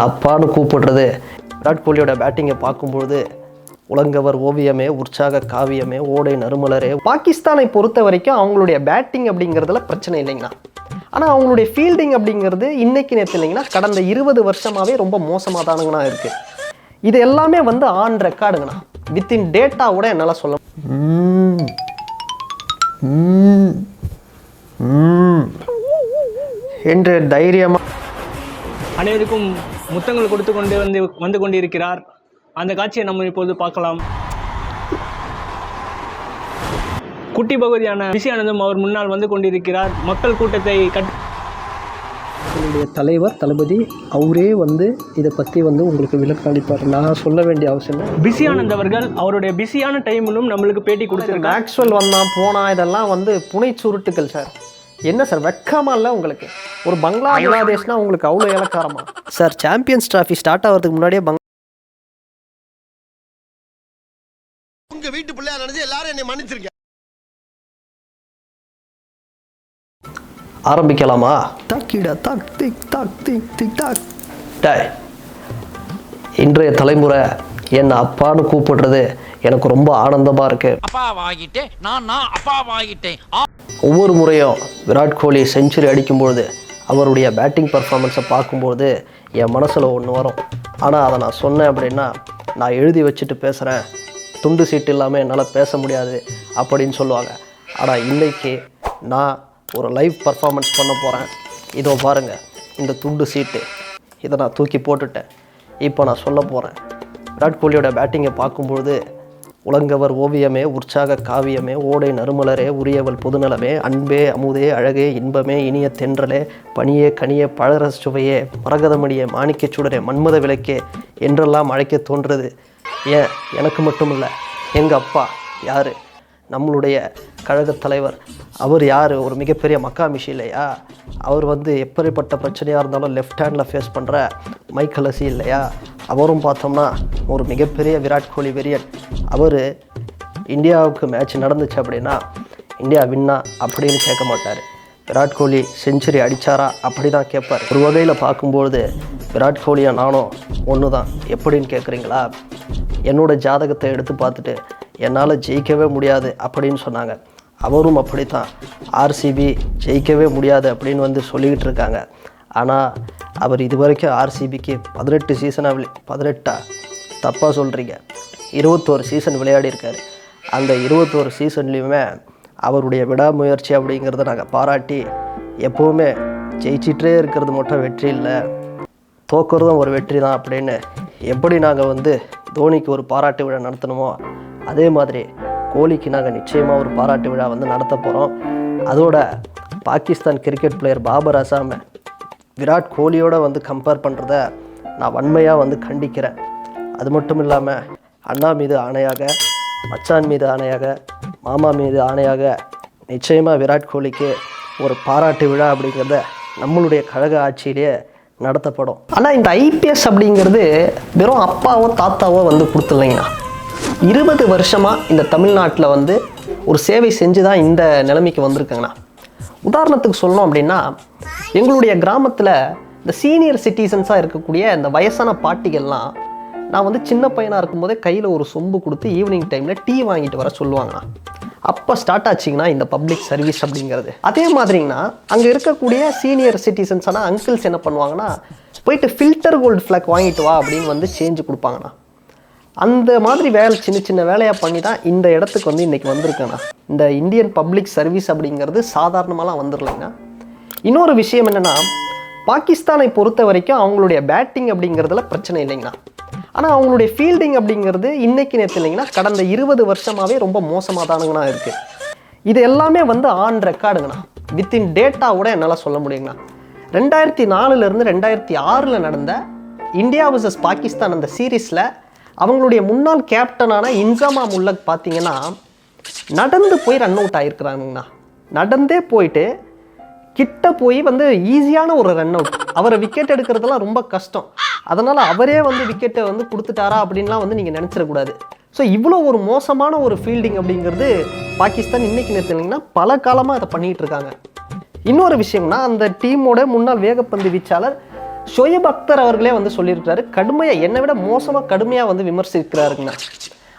என்னை அப்பான்னு கூப்பிடுறது. விராட் கோலியோட பேட்டிங்கை பார்க்கும்பொழுது உலங்கவர் ஓவியமே, உற்சாக காவியமே, ஓடை நறுமலரே. பாகிஸ்தானை பொறுத்த வரைக்கும் அவங்களுடைய பேட்டிங் அப்படிங்கிறதுல பிரச்சனை இல்லைங்கண்ணா. ஆனால் அவங்களுடைய ஃபீல்டிங் அப்படிங்கிறது இன்னைக்கு நேற்று இல்லைங்கன்னா கடந்த 20 வருஷமாகவே ரொம்ப மோசமாக தானுங்கண்ணா இருக்குது. இது எல்லாமே வந்து ஆன் ரெக்கார்டுங்கண்ணா. வித்தின் டேட்டாவோட என்னால் சொல்ல என்று தைரியமாக அனைவருக்கும் முத்தங்கள் கொடுத்து கொண்டு வந்து கொண்டிருக்கிறார். அந்த காட்சியை நம்ம இப்போது பார்க்கலாம். குட்டி பகுதியான விஷயானந்தும் அவர் முன்னால் வந்து கொண்டிருக்கிறார். மக்கள் கூட்டத்தை என்னுடைய தலைவர் தளபதி அவரே வந்து இதை பற்றி வந்து உங்களுக்கு விளக்கம் அளிப்பார். நான் சொல்ல வேண்டிய அவசியம் இல்லை. பிஸி ஆனந்த் அவர்கள் அவருடைய பிஸியான டைமிலும் நம்மளுக்கு பேட்டி கொடுத்துருக்காங்க. மேக்ஸ்வெல் வந்தான் போனா இதெல்லாம் வந்து புனை சுருட்டுக்கள் சார். என்ன சார் வெக்கமா இல்லை உங்களுக்கு? ஒரு பங்களாதேஷ்னா உங்களுக்கு அவ்வளோ இலக்காரமா சார்? சாம்பியன்ஸ் டிராஃபி ஸ்டார்ட் ஆகிறதுக்கு முன்னாடியே உங்க வீட்டு பிள்ளையா நினைச்சு எல்லாரும் என்னை மன்னிச்சிருங்க. ஆரம்பிக்கலாமா? தாக்கிடா தாக் திக் தாக் திக் திக் தாக். டாய், இன்றைய தலைமுறை என்னை அப்பான்னு கூப்பிடுறது எனக்கு ரொம்ப ஆனந்தமாக இருக்கு. ஒவ்வொரு முறையும் விராட் கோலி செஞ்சுரி அடிக்கும்பொழுது அவருடைய பேட்டிங் பர்ஃபார்மன்ஸை பார்க்கும்போது என் மனசில் ஒன்று வரும். ஆனால் அதை நான் சொன்னேன் அப்படின்னா நான் எழுதி வச்சுட்டு பேசுகிறேன், துண்டு சீட்டு இல்லாமல் என்னால் பேச முடியாது அப்படின்னு சொல்லுவாங்க. ஆனால் இன்றைக்கி நான் ஒரு லைவ் பர்ஃபார்மன்ஸ் பண்ண போகிறேன். இதோ பாருங்கள், இந்த துண்டு சீட்டு இதை நான் தூக்கி போட்டுட்டேன். இப்போ நான் சொல்ல போகிறேன். விராட் கோலியோட பேட்டிங்கை பார்க்கும்பொழுது உலங்கவர் ஓவியமே, உற்சாக காவியமே, ஓடை நறுமலரே, உரியவள் பொதுநலமே, அன்பே அமுதே, அழகே இன்பமே, இனிய தென்றலே, பனியே கனியே, பழரச சுவையே, மரகதமணியே, மாணிக்கச் சுடரே, மன்மத விளக்கே என்றெல்லாம் அழைக்க தோன்றது. ஏன் எனக்கு மட்டும் இல்லை, எங்கள் அப்பா யார்? நம்மளுடைய கழகத் தலைவர். அவர் யார்? ஒரு மிகப்பெரிய மக்காமிஷி இல்லையா? அவர் வந்து எப்படிப்பட்ட பிரச்சனையாக இருந்தாலும் லெஃப்ட் ஹேண்டில் ஃபேஸ் பண்ணுற மைக்கேல் ஹசி இல்லையா? அவரும் பார்த்தோம்னா ஒரு மிகப்பெரிய விராட் கோலி வெறியன். அவர் இந்தியாவுக்கு மேட்ச் நடந்துச்சு அப்படின்னா இந்தியா வின்னா அப்படின்னு கேட்க மாட்டார். விராட் கோலி செஞ்சுரி அடித்தாரா அப்படி தான் கேட்பார். ஒரு வகையில் பார்க்கும்பொழுது விராட் கோலியை நானும் ஒன்று தான். எப்படின்னு கேட்குறீங்களா? என்னோடய ஜாதகத்தை எடுத்து பார்த்துட்டு என்னால் ஜெயிக்கவே முடியாது அப்படின்னு சொன்னாங்க. அவரும் அப்படித்தான். ஆர்சிபி ஜெயிக்கவே முடியாது அப்படின்னு வந்து சொல்லிக்கிட்டு இருக்காங்க. ஆனால் அவர் இது வரைக்கும் ஆர்சிபிக்கு 18 சீசனாக 18 தப்பாக சொல்கிறீங்க, 21 சீசன் விளையாடியிருக்கார். அந்த 21 சீசன்லேயுமே அவருடைய விடாமுயற்சி அப்படிங்கிறத நாங்கள் பாராட்டி, எப்போவுமே ஜெயிச்சிட்டே இருக்கிறது மட்டும் வெற்றி இல்லை, தோக்குறதும் ஒரு வெற்றி தான் அப்படின்னு எப்படி நாங்கள் வந்து தோனிக்கு ஒரு பாராட்டு விழா நடத்தணுமோ அதே மாதிரி கோலிக்கு நாங்கள் நிச்சயமாக ஒரு பாராட்டு விழா வந்து நடத்த போகிறோம். அதோட பாகிஸ்தான் கிரிக்கெட் பிளேயர் பாபர் அசாமை விராட் கோலியோடு வந்து கம்பேர் பண்ணுறத நான் வன்மையாக வந்து கண்டிக்கிறேன். அது மட்டும் இல்லாமல் அண்ணா மீது ஆணையாக, மச்சான் மீது ஆணையாக, மாமா மீது ஆணையாக நிச்சயமாக விராட் கோலிக்கு ஒரு பாராட்டு விழா அப்படிங்கிறத நம்மளுடைய கழக ஆட்சியிலேயே நடத்தப்படும். ஆனால் இந்த ஐபிஎஸ் அப்படிங்கிறது வெறும் அப்பாவோ தாத்தாவோ வந்து கொடுத்துலைங்கண்ணா. 20 வருஷமாக இந்த தமிழ்நாட்டில் வந்து ஒரு சேவை செஞ்சு தான் இந்த நிலைமைக்கு வந்திருக்காங்கண்ணா. உதாரணத்துக்கு சொல்லணும் அப்படின்னா, எங்களுடைய கிராமத்தில் இந்த சீனியர் சிட்டிசன்ஸாக இருக்கக்கூடிய இந்த வயசான பாட்டிகள்லாம் நான் வந்து சின்ன பையனாக இருக்கும்போதே கையில் ஒரு சொம்பு கொடுத்து ஈவினிங் டைமில் டீ வாங்கிட்டு வர சொல்லுவாங்கண்ணா. அப்போ ஸ்டார்ட் ஆச்சிங்கன்னா இந்த பப்ளிக் சர்வீஸ் அப்படிங்கிறது. அதே மாதிரிங்கண்ணா அங்கே இருக்கக்கூடிய சீனியர் சிட்டிசன்ஸான அங்கிள்ஸ் என்ன பண்ணுவாங்கன்னா, போயிட்டு ஃபில்டர் கோல்டு ஃப்ளாக் வாங்கிட்டு வா அப்படின்னு வந்து சேஞ்சு கொடுப்பாங்கண்ணா. அந்த மாதிரி வேலை சின்ன சின்ன வேலையாக பண்ணி தான் இந்த இடத்துக்கு வந்து இன்றைக்கி வந்திருக்கேண்ணா. இந்த இந்தியன் பப்ளிக் சர்வீஸ் அப்படிங்கிறது சாதாரணமாலாம் வந்துடலைங்கண்ணா. இன்னொரு விஷயம் என்னென்னா, பாகிஸ்தானை பொறுத்த வரைக்கும் அவங்களுடைய பேட்டிங் அப்படிங்கிறதுல பிரச்சனை இல்லைங்கண்ணா. ஆனால் அவங்களுடைய ஃபீல்டிங் அப்படிங்கிறது இன்னைக்கு நேற்று இல்லைங்கன்னா கடந்த 20 வருஷமாகவே ரொம்ப மோசமாக தானுங்கண்ணா இருக்குது. இது எல்லாமே வந்து ஆன் ரெக்கார்டுங்கண்ணா. வித்தின் டேட்டாவோட என்னால் சொல்ல முடியுங்கண்ணா. 2004 2006 நடந்த இந்தியா வர்சஸ் பாகிஸ்தான் அந்த சீரீஸில் அவங்களுடைய முன்னாள் கேப்டனான இன்சாமா முல்லக் பார்த்தீங்கன்னா நடந்து போய் ரன் அவுட் ஆகிருக்கிறாங்கண்ணா. நடந்தே போயிட்டு கிட்ட போய் வந்து ஈஸியான ஒரு ரன் அவுட். அவரை விக்கெட் எடுக்கிறதுலாம் ரொம்ப கஷ்டம். அதனால் அவரே வந்து விக்கெட்டை வந்து கொடுத்துட்டாரா அப்படின்லாம் வந்து நீங்கள் நினச்சிடக்கூடாது. ஸோ இவ்வளோ ஒரு மோசமான ஒரு ஃபீல்டிங் அப்படிங்கிறது பாகிஸ்தான் இன்றைக்கி நிறுத்தினீங்கன்னா பல காலமாக அதை பண்ணிகிட்டு இருக்காங்க. இன்னொரு விஷயம்னா, அந்த டீமோட முன்னாள் வேகப்பந்து வீச்சாளர் ஷோயப் அக்தர் அவர்களே வந்து சொல்லியிருக்கிறாரு, கடுமையாக என்னை விட மோசமாக கடுமையாக வந்து விமர்சிக்கிறாருங்கண்ணா.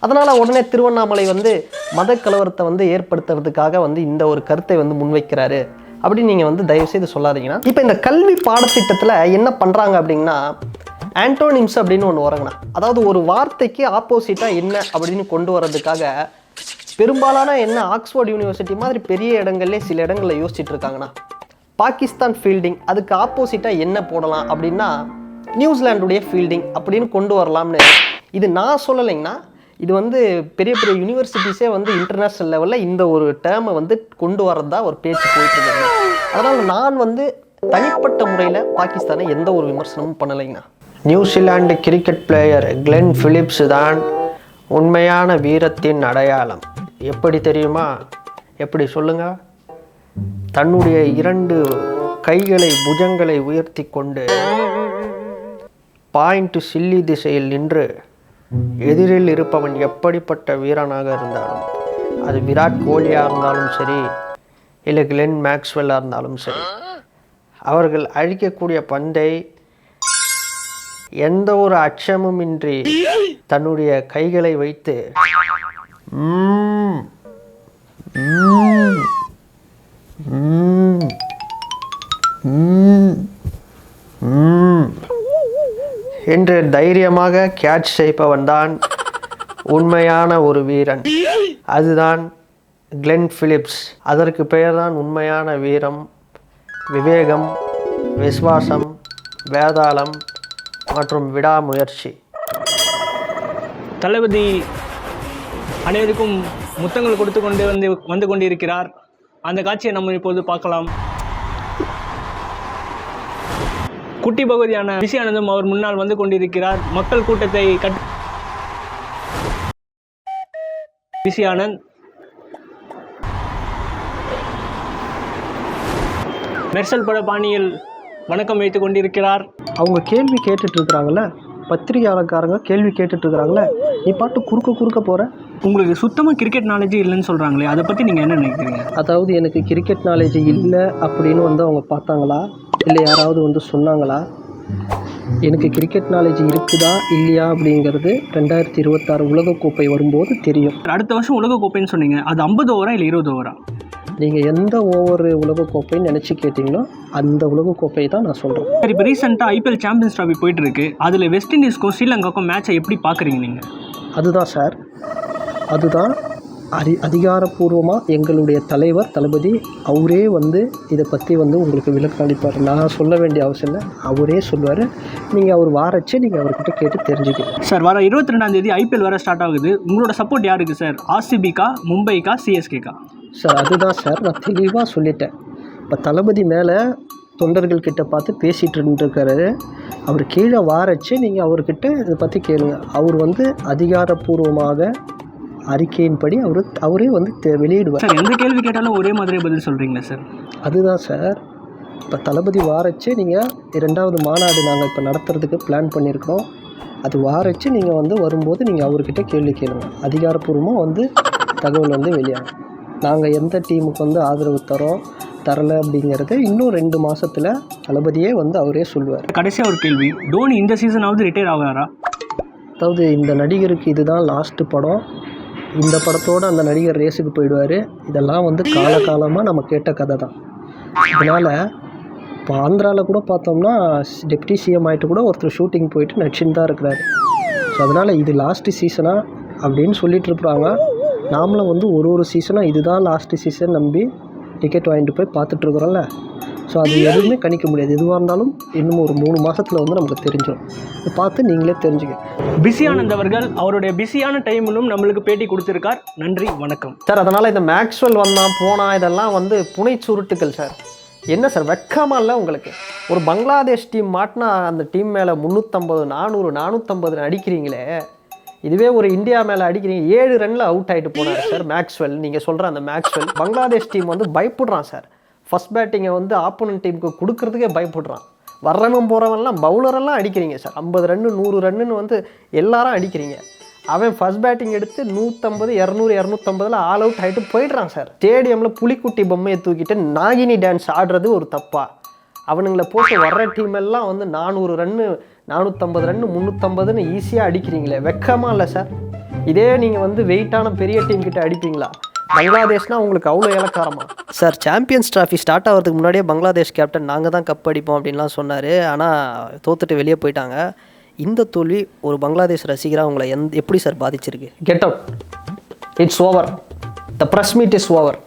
அதனால் உடனே திருவண்ணாமலை வந்து மத கலவரத்தை வந்து ஏற்படுத்துறதுக்காக வந்து இந்த ஒரு கருத்தை வந்து முன்வைக்கிறாரு அப்படின்னு நீங்கள் வந்து தயவுசெய்து சொல்லாதீங்கன்னா. இப்போ இந்த கல்வி பாடத்திட்டத்தில் என்ன பண்ணுறாங்க அப்படின்னா, ஆண்டோனிம்ஸ் அப்படின்னு ஒன்று வரங்கண்ணா. அதாவது ஒரு வார்த்தைக்கு ஆப்போசிட்டாக என்ன அப்படின்னு கொண்டு வர்றதுக்காக பெரும்பாலான என்ன ஆக்ஸ்போர்ட் யூனிவர்சிட்டி மாதிரி பெரிய இடங்கள்லேயே சில இடங்களில் யோசிச்சுட்டு இருக்காங்கண்ணா. பாகிஸ்தான் ஃபீல்டிங், அதுக்கு ஆப்போசிட்டாக என்ன போடலாம் அப்படின்னா நியூசிலாண்டுடைய ஃபீல்டிங் அப்படின்னு கொண்டு வரலாம்னு. இது நான் சொல்லலைங்கண்ணா, இது வந்து பெரிய பெரிய யூனிவர்சிட்டிஸே வந்து இன்டர்நேஷ்னல் லெவலில் இந்த ஒரு டேர்மை வந்து கொண்டு வரதா ஒரு பேச்சு போயிட்டு இருக்காங்க. அதனால் நான் வந்து தனிப்பட்ட முறையில் பாகிஸ்தானை எந்த ஒரு விமர்சனமும் பண்ணலைங்கண்ணா. New Zealand cricket player Glenn Phillips தான் உண்மையான வீரத்தின் அடையாளம். எப்படி தெரியுமா? எப்படி சொல்லுங்க? தன்னுடைய 2 கைகளை புஜங்களை உயர்த்தி கொண்டு பாயிண்ட் சில்லி திசையில் நின்று எதிரில் இருப்பவன் எப்படிப்பட்ட வீரனாக இருந்தாலும், அது விராட் கோலியாக இருந்தாலும் சரி, இல்லை கிளென் மேக்ஸ்வெல்லாக இருந்தாலும் சரி, அவர்கள் அழிக்கக்கூடிய பந்தை எந்த ஒரு அச்சமும் இன்றி தன்னுடைய கைகளை வைத்து என்று தைரியமாக கேட்ச் செய்பவன் தான் உண்மையான ஒரு வீரன். அதுதான் கிளென் பிலிப்ஸ். அதற்கு பெயர் தான் உண்மையான வீரம், விவேகம், விசுவாசம், வேதாளம் மற்றும் விடாமுயற்சி. தளபதி அனைவருக்கும் முத்தங்கள் கொடுத்து கொண்டு வந்து கொண்டிருக்கிறார். அந்த காட்சியை நம்ம இப்போது பார்க்கலாம். குட்டி பகுதியான பிசி ஆனந்தும் அவர் முன்னால் வந்து கொண்டிருக்கிறார். மக்கள் கூட்டத்தை பிசி ஆனந்த் மெர்சல் பட பாணியில் வணக்கம் வைத்துக் கொண்டிருக்கிறார். அவங்க கேள்வி கேட்டுட்டு இருக்கிறாங்களே, பத்திரிகையாளர்காரங்க கேள்வி கேட்டுட்டு இருக்கிறாங்களே, நீ பாட்டு குறுக்க போகிற. உங்களுக்கு சுத்தமாக கிரிக்கெட் நாலேஜ் இல்லைன்னு சொல்கிறாங்களே, அதை பற்றி நீங்கள் என்ன நினைக்கிறீங்க? அதாவது எனக்கு கிரிக்கெட் நாலேஜ் இல்லை அப்படின்னு வந்து அவங்க பார்த்தாங்களா, இல்லை யாராவது வந்து சொன்னாங்களா? எனக்கு கிரிக்கெட் நாலேஜ் இருக்குதா இல்லையா அப்படிங்கிறது 2026 உலகக்கோப்பை வரும்போது தெரியும். அடுத்த வருஷம் உலகக்கோப்பைன்னு சொன்னீங்க, அது 50 ஓவரா இல்லை 20 ஓவரா? நீங்கள் எந்த ஓவர் உலகக்கோப்பைன்னு நினச்சி கேட்டிங்களோ அந்த உலகக்கோப்பை தான் நான் சொல்கிறேன். சரி, இப்போ ரீசெண்டாக ஐபிஎல் சாம்பியன்ஸ் ட்ராஃபி போயிட்டு இருக்கு. அதில் வெஸ்ட் இண்டீஸ்க்கும் ஸ்ரீலங்காவுக்கும் மேட்சை எப்படி பார்க்குறீங்க நீங்கள்? அதுதான் சார், அதுதான் அதிகாரப்பூர்வமாக எங்களுடைய தலைவர் தளபதி அவரே வந்து இதை பற்றி வந்து உங்களுக்கு விளக்கம் அளிப்பார். நான் சொல்ல வேண்டிய அவசியம் இல்லை, அவரே சொல்லுவார். நீங்கள் அவர் வாரச்சு நீங்கள் அவர்கிட்ட கேட்டு தெரிஞ்சுக்கலாம். சார், வர 22ஆம் தேதி ஐபிஎல் வர ஸ்டார்ட் ஆகுது. உங்களோட சப்போர்ட் யாருக்கு சார்? ஆர்சிபிக்கா, மும்பைக்கா, சிஎஸ்கேக்கா? சார் அதுதான் சார் நான் தெளிவாக சொல்லிட்டேன். இப்போ தளபதி மேலே தொண்டர்கள்கிட்ட பார்த்து பேசிகிட்டு இருந்துருக்காரு. அவர் கீழே வாரச்சு நீங்கள் அவர்கிட்ட இதை பற்றி கேளுங்க. அவர் வந்து அதிகாரப்பூர்வமாக அறிக்கையின்படி அவரே வந்து வெளியிடுவார். சார், எந்த கேள்வி கேட்டாலும் ஒரே மாதிரியே பதில் சொல்கிறீங்களா சார்? அதுதான் சார், இப்போ தளபதி வாரச்சு நீங்கள் 2வது மாநாடு நாங்கள் இப்போ நடத்துறதுக்கு பிளான் பண்ணியிருக்கிறோம். அது வாரச்சு நீங்கள் வந்து வரும்போது நீங்கள் அவர்கிட்ட கேள்வி கேளுங்க. அதிகாரப்பூர்வமாக வந்து தகவல் வந்து வெளியாகும். நாங்கள் எந்த டீமுக்கு வந்து ஆதரவு தரலை அப்படிங்கிறத இன்னும் 2 மாதத்தில் தளபதியே வந்து அவரே சொல்லுவார். கடைசியாக ஒரு கேள்வி, டோனி இந்த சீசனாவது ரிட்டையர் ஆகாரா? அதாவது இந்த நடிகருக்கு இதுதான் லாஸ்ட்டு படம், இந்த படத்தோடு அந்த நடிகர் ரேஸுக்கு போயிடுவார். இதெல்லாம் வந்து காலகாலமாக நம்ம கேட்ட கதை தான். அதனால் இப்போ ஆந்திராவில் கூட பார்த்தோம்னா டெப்டி சிஎம் ஆகிட்டு கூட ஒருத்தர் ஷூட்டிங் போயிட்டு நடிச்சுன்னு தான் இருக்கிறாரு. ஸோ அதனால் இது லாஸ்ட்டு சீசனா அப்படின்னு சொல்லிட்டு இருப்பாங்க. நாமளும் வந்து ஒரு சீசனாக இதுதான் லாஸ்ட்டு சீசன் நம்பி டிக்கெட் வாங்கிட்டு போய் பார்த்துட்ருக்குறோம்ல. ஸோ அது எதுவுமே கணிக்க முடியாது. எதுவாக இருந்தாலும் இன்னும் ஒரு 3 மாதத்தில் வந்து நமக்கு தெரிஞ்சிடும். இதை பார்த்து நீங்களே தெரிஞ்சுக்க. பிசி ஆனந்த் அவர்கள் அவருடைய பிஸியான டைமிலும் நம்மளுக்கு பேட்டி கொடுத்துருக்கார். நன்றி, வணக்கம் சார். அதனால் இந்த மேக்ஸ்வெல் வந்தான் போனால் இதெல்லாம் வந்து புனை சுருட்டுக்கள் சார். என்ன சார் வெட்கமாக இல்லை உங்களுக்கு? ஒரு பங்களாதேஷ் டீம் மாட்டினா அந்த டீம் மேலே 350, 400, 450 அடிக்கிறீங்களே. இதுவே ஒரு இந்தியா மேலே அடிக்கிறீங்க. 7 ரனில் அவுட் ஆகிட்டு போனார் சார் மேக்ஸ்வெல். நீங்கள் சொல்கிற அந்த மேக்ஸ்வெல் பங்களாதேஷ் டீம் வந்து பயப்படுறான் சார். ஃபஸ்ட் பேட்டிங்கை வந்து ஆப்போனன்ட் டீமுக்கு கொடுக்கறதுக்கே பயப்படுறான். வர்றவன் போகிறவன்லாம் பவுலரெல்லாம் அடிக்கிறீங்க சார். 50 ரன்னு 100 ரன்னுன்னு வந்து எல்லாரும் அடிக்கிறீங்க. அவன் ஃபஸ்ட் பேட்டிங் எடுத்து 150, 200, 250 ஆல் அவுட் ஆகிட்டு போயிடுறான் சார். ஸ்டேடியமில் புலிக்குட்டி பொம்மையை தூக்கிட்டு நாகினி டான்ஸ் ஆடுறது ஒரு தப்பா? அவனுங்களை போட்டு வர்ற டீம் எல்லாம் வந்து 400 ரன்னு 450 ரன்னு 350ன்னு ஈஸியாக அடிக்கிறீங்களே, வெக்கமாக இல்லை சார்? இதே நீங்கள் வந்து வெயிட்டான பெரிய டீம் கிட்ட அடிப்பீங்களா? பங்களாதேஷ்னா உங்களுக்கு அவ்வளோ இலக்காரமா சார்? சாம்பியன்ஸ் ட்ராஃபி ஸ்டார்ட் ஆகிறதுக்கு முன்னாடியே பங்களாதேஷ் கேப்டன் நாங்கள் தான் கப் அடிப்போம் அப்படின்லாம் சொன்னார். ஆனால் தோத்துட்டு வெளியே போயிட்டாங்க. இந்த தோல்வி ஒரு பங்களாதேஷ் ரசிகராக உங்களை எப்படி சார் பாதிச்சிருக்கு? Get out, it's over, the press meet is over.